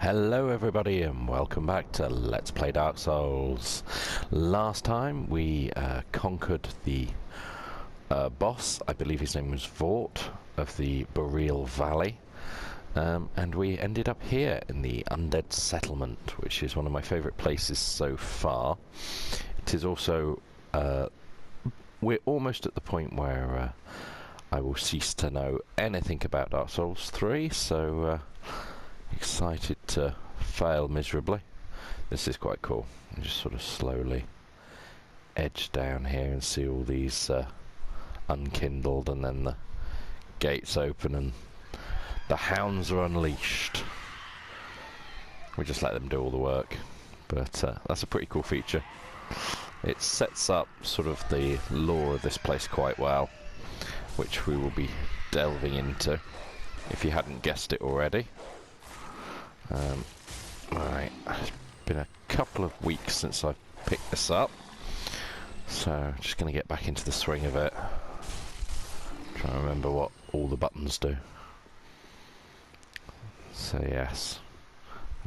Hello everybody and welcome back to Let's Play Dark Souls. Last time we conquered the boss, I believe his name was Vort, of the Boreal Valley. And we ended up here in the Undead Settlement, which is one of my favourite places so far. It is also... we're almost at the point where I will cease to know anything about Dark Souls 3, so... excited to fail miserably. This is quite cool. And just sort of slowly edge down here and see all these unkindled, and then the gates open and the hounds are unleashed. We just let them do all the work, but that's a pretty cool feature. It sets up sort of the lore of this place quite well, which we will be delving into if you hadn't guessed it already. Right, it's been a couple of weeks since I've picked this up, so just going to get back into the swing of it. Try and remember what all the buttons do. So yes,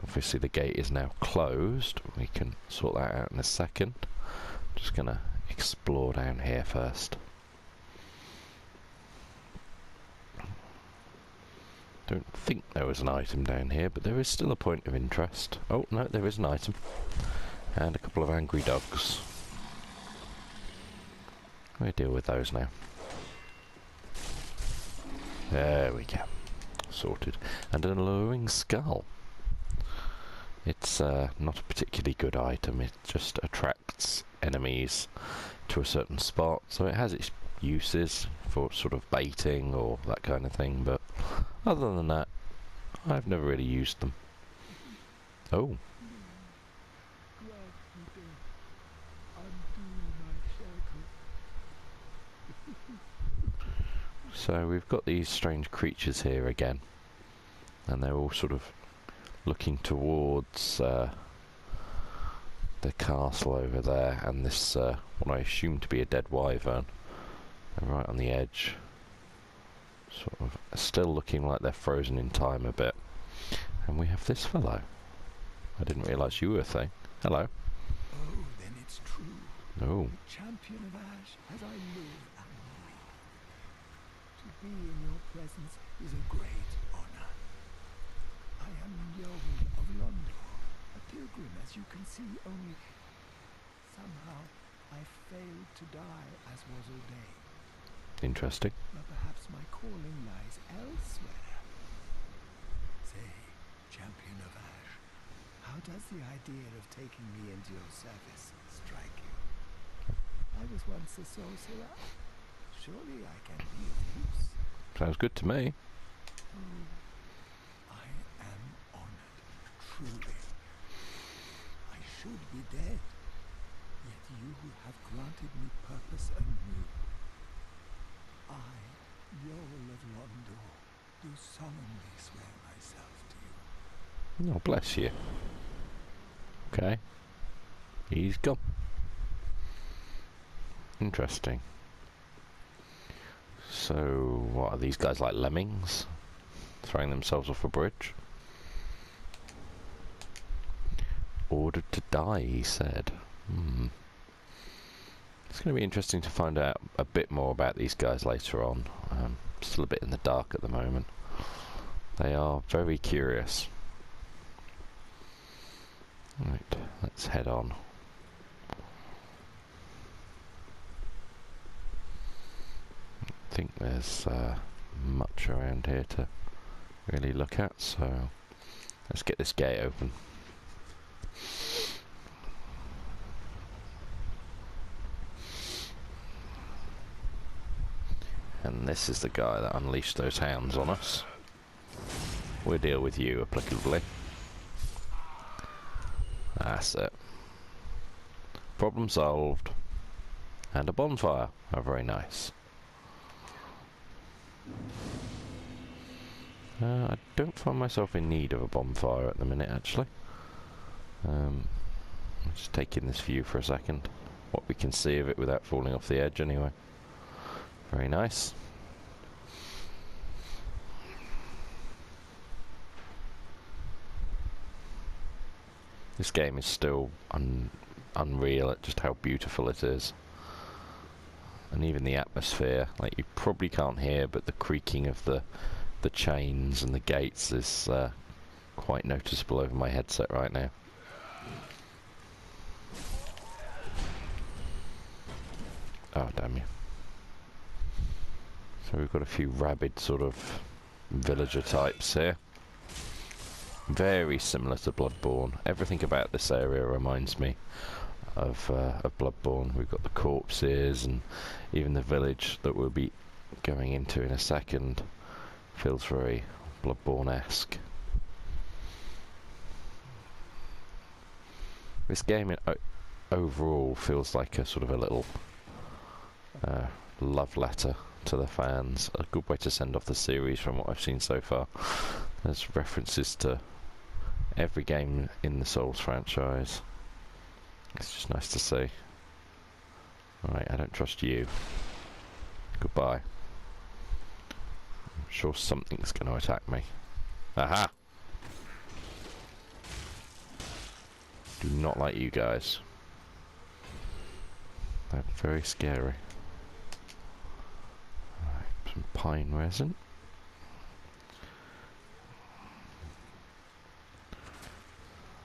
obviously the gate is now closed. We can sort that out in a second. Just going to explore down here first. Don't think there was an item down here, but there is still a point of interest. Oh no, there is an item. And a couple of angry dogs. We'll deal with those now. There we go. Sorted. And an alluring skull. It's not a particularly good item, it just attracts enemies to a certain spot, so it has its uses for sort of baiting or that kind of thing, but other than that, I've never really used them. Oh. So we've got these strange creatures here again, and they're all sort of looking towards the castle over there, and this what I assume to be a dead wyvern. They're right on the edge, sort of still looking like they're frozen in time a bit. And we have this fellow. I didn't realise you were a thing. Hello. Oh, then it's true. Oh. The champion of Ash, as I live and breathe. To be in your presence is a great honour. I am Yoel of Londor, a pilgrim, as you can see, only somehow I failed to die as was ordained. Interesting. But perhaps my calling lies elsewhere. Say, champion of Ash, how does the idea of taking me into your service strike you? I was once a sorcerer. Surely I can be of use. Sounds good to me. Oh, I am honored, truly. I should be dead, yet you have granted me purpose anew. I, Yoel of Londor, do solemnly swear myself to you. Oh, bless you. Okay. He's gone. Interesting. So, what are these guys, like lemmings? Throwing themselves off a bridge? Ordered to die, he said. It's going to be interesting to find out a bit more about these guys later on. Still a bit in the dark at the moment. They are very curious. Right, let's head on. I think there's much around here to really look at, so let's get this gate open. And this is the guy that unleashed those hounds on us. We'll deal with you applicably. That's it. Problem solved. And a bonfire. Oh, very nice. I don't find myself in need of a bonfire at the minute, actually. I'm just taking this view for a second. What we can see of it without falling off the edge, anyway. Very nice. This game is still unreal at just how beautiful it is. And even the atmosphere, like you probably can't hear, but the creaking of the chains and the gates is quite noticeable over my headset right now. Oh, damn you. So we've got a few rabid sort of villager types here. Very similar to Bloodborne. Everything about this area reminds me of Bloodborne. We've got the corpses, and even the village that we'll be going into in a second feels very Bloodborne-esque. This game overall feels like a sort of a little love letter to the fans. A good way to send off the series from what I've seen so far. There's references to every game in the Souls franchise. It's just nice to see. Alright, I don't trust you. Goodbye. I'm sure something's going to attack me. Aha! Do not like you guys. They're very scary. Alright, some pine resin.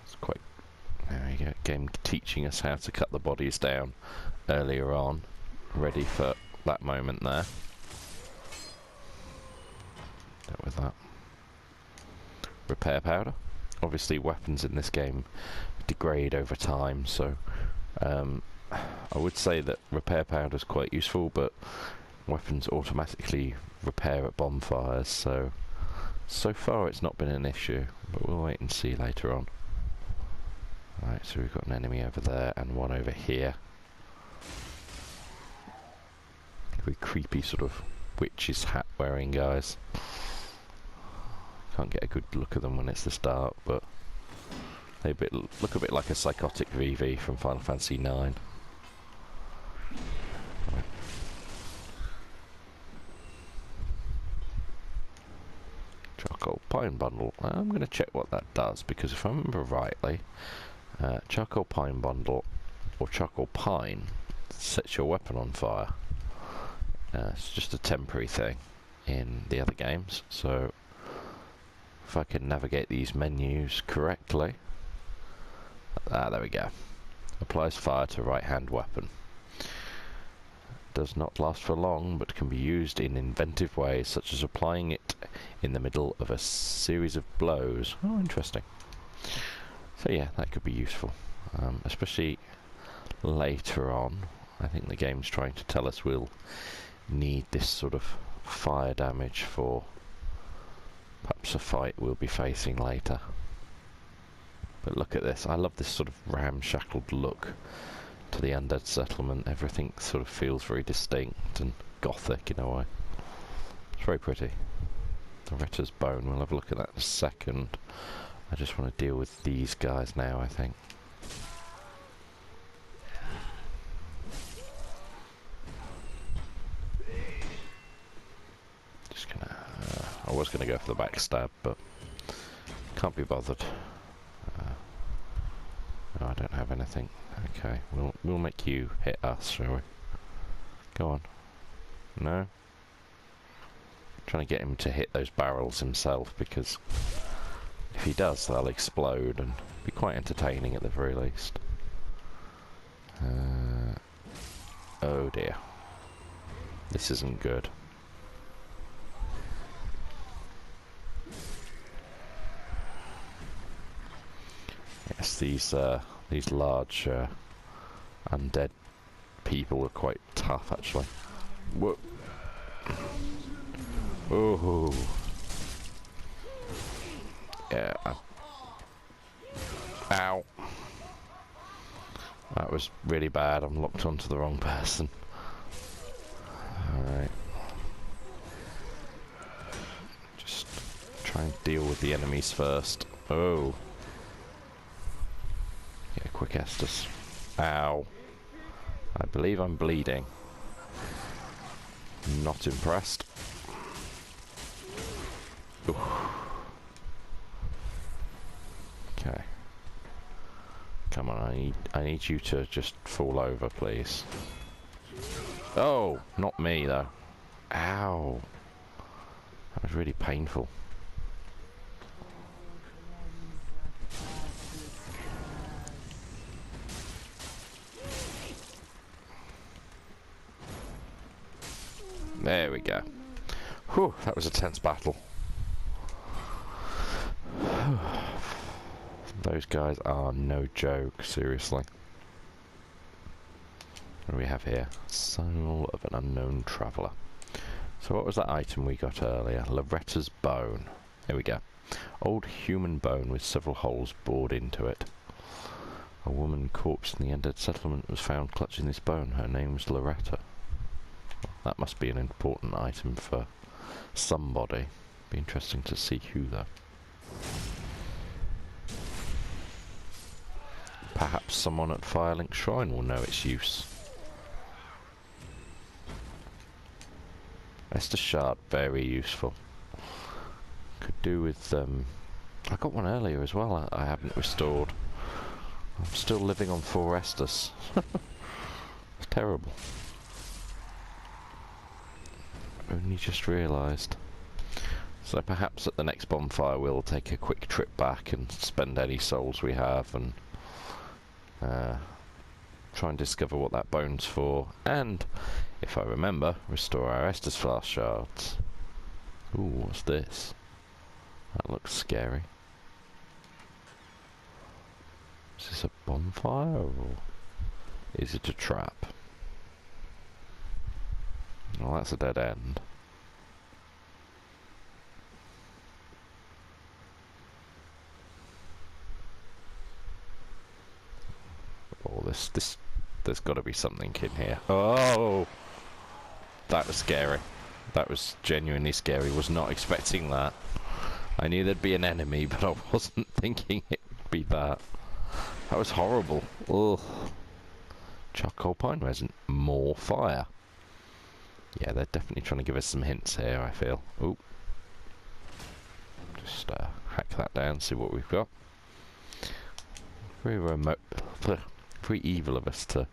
It's quite... There we go. Game teaching us how to cut the bodies down earlier on. Ready for that moment there. Dealt with that. Repair powder. Obviously weapons in this game degrade over time, so I would say that repair powder is quite useful, but weapons automatically repair at bonfires, so far it's not been an issue, but we'll wait and see later on. Right, so we've got an enemy over there and one over here. Very creepy sort of witch's hat wearing guys. Can't get a good look at them when it's this dark, but they look a bit like a psychotic VV from Final Fantasy IX. Right. Charcoal pine bundle. I'm going to check what that does, because if I remember rightly, charcoal pine bundle or charcoal pine sets your weapon on fire. It's just a temporary thing in the other games, so if I can navigate these menus correctly. There we go. Applies fire to right hand weapon. Does not last for long, but can be used in inventive ways, such as applying it in the middle of a series of blows. Oh, interesting. So yeah, that could be useful. Especially later on. I think the game's trying to tell us we'll need this sort of fire damage for perhaps a fight we'll be facing later. But look at this. I love this sort of ramshackled look to the undead settlement. Everything sort of feels very distinct and gothic in a way. It's very pretty. Loretta's bone. We'll have a look at that in a second. I just want to deal with these guys now, I think. Just gonna... I was gonna go for the backstab, but can't be bothered. No, I don't have anything. Okay, we'll make you hit us, shall we? Go on. No? Trying to get him to hit those barrels himself, because if he does, they'll explode and be quite entertaining at the very least. Oh dear. This isn't good. Yes, these large undead people are quite tough, actually. Whoa. Oh. Yeah. Ow. That was really bad. I'm locked onto the wrong person. Alright. Just try and deal with the enemies first. Oh. Yeah, quick Estus. Ow. I believe I'm bleeding. Not impressed. Oof. Okay. Come on, I need you to just fall over, please. Oh, not me though. Ow. That was really painful. There we go. Whew, that was a tense battle. Those guys are no joke, seriously. What do we have here? Soul of an unknown traveller. So what was that item we got earlier? Loretta's bone. Here we go. Old human bone with several holes bored into it. A woman corpse in the undead settlement was found clutching this bone. Her name was Loretta. That must be an important item for somebody. Be interesting to see who though. Perhaps someone at Firelink Shrine will know its use. Estus Shard, very useful. Could do with, I got one earlier as well, I haven't restored. I'm still living on 4 Estus. It's terrible. Only just realised. So perhaps at the next bonfire we'll take a quick trip back and spend any souls we have and try and discover what that bone's for, and if I remember, restore our Estus Flask shards. Ooh, what's this? That looks scary. Is this a bonfire or is it a trap? Well, that's a dead end. Oh, there's got to be something in here. Oh, that was scary. That was genuinely scary. Was not expecting that. I knew there'd be an enemy, but I wasn't thinking it would be that. That was horrible. Ugh. Charcoal pine resin. More fire. Yeah, they're definitely trying to give us some hints here, I feel. Ooh. Just hack that down, see what we've got. Very remote. Very evil of us to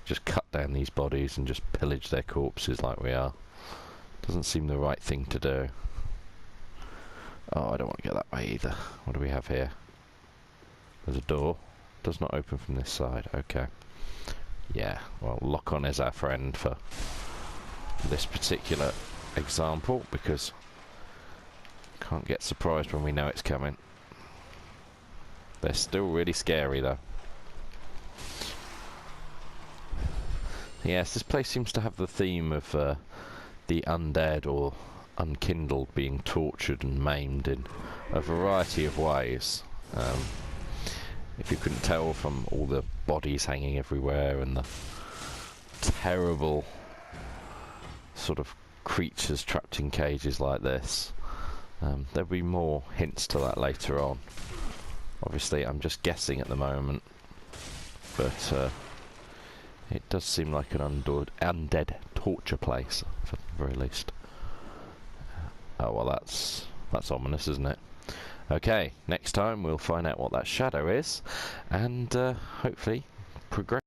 just cut down these bodies and just pillage their corpses like we are. Doesn't seem the right thing to do. Oh, I don't want to go that way either. What do we have here? There's a door. Does not open from this side. Okay. Yeah, well, Lock-on is our friend for this particular example, because can't get surprised when we know it's coming. They're still really scary though. Yes, this place seems to have the theme of the undead or unkindled being tortured and maimed in a variety of ways. If you couldn't tell from all the bodies hanging everywhere and the terrible sort of creatures trapped in cages like this, there'll be more hints to that later on. Obviously I'm just guessing at the moment, but it does seem like an undead torture place, for the very least. Oh well, that's ominous, isn't it? Okay, next time we'll find out what that shadow is, and hopefully progress.